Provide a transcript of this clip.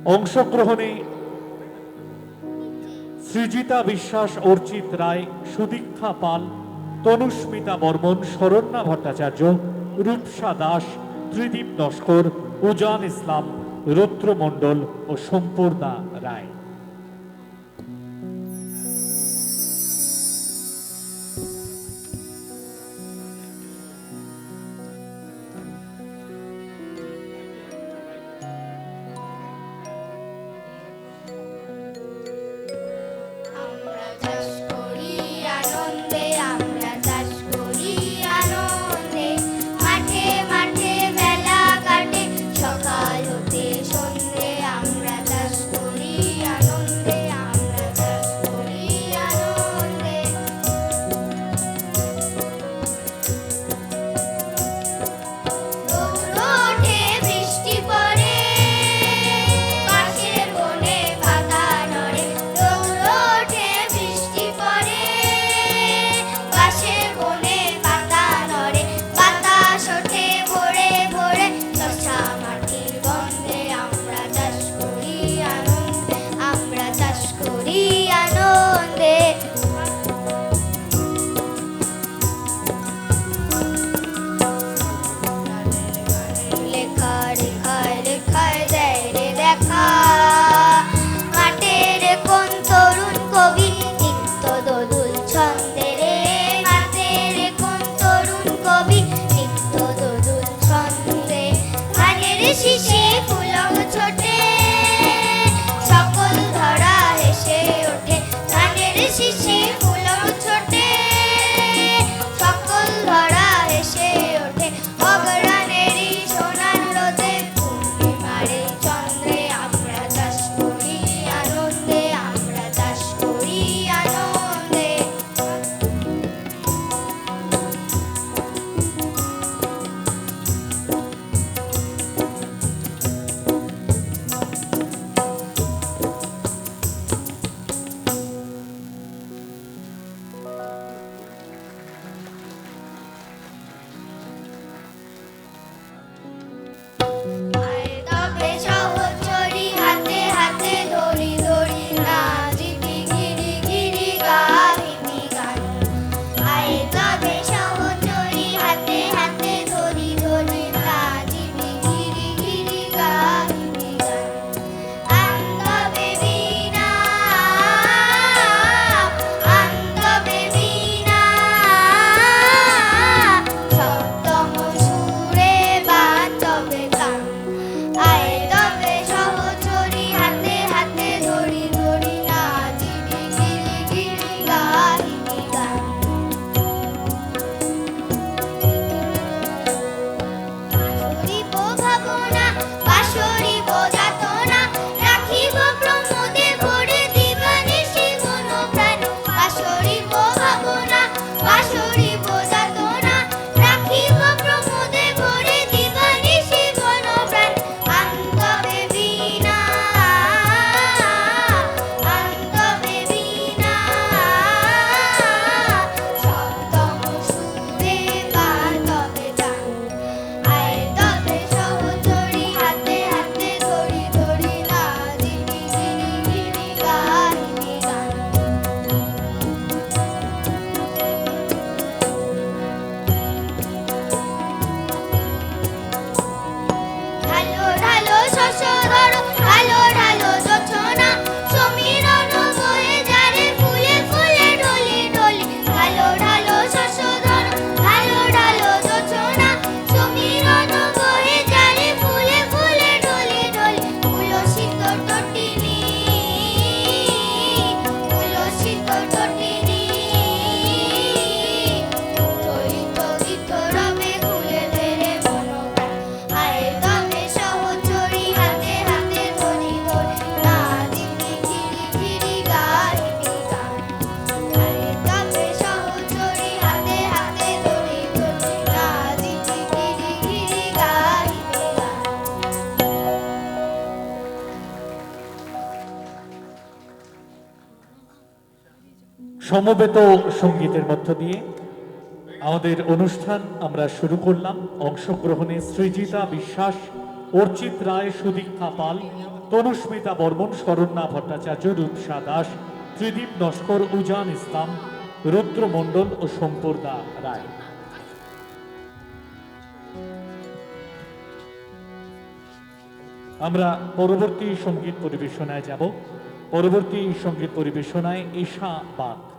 অংশগ্রহণে সৃজিতা বিশ্বাস, অর্চিত রায়, সুদীক্ষা পাল, তনুস্মিতা বর্মন, শরণ্যা ভট্টাচার্য, রূপসা দাস, ত্রিদীপ নস্কর, উজান ইসলাম, রুদ্র মণ্ডল ও সম্পূর্ণা রায়। সমবেত সঙ্গীতের মধ্য দিয়ে আমাদের অনুষ্ঠান আমরা শুরু করলাম। অংশগ্রহণে সৃজিতা বিশ্বাস, অর্চিত রায়, সুদীক্ষা পাল, তনুস্মিতা বর্মন, শরণ্যা ভট্টাচার্য, রূপসা দাস, ত্রিদীপ নস্কর, উজান ইসলাম, রুদ্র মণ্ডল ও সম্পূর্ণা রায়। আমরা পরবর্তী সঙ্গীত পরিবেশনায় যাব। পরবর্তী সঙ্গীত পরিবেশনায় ঈশা বাগ।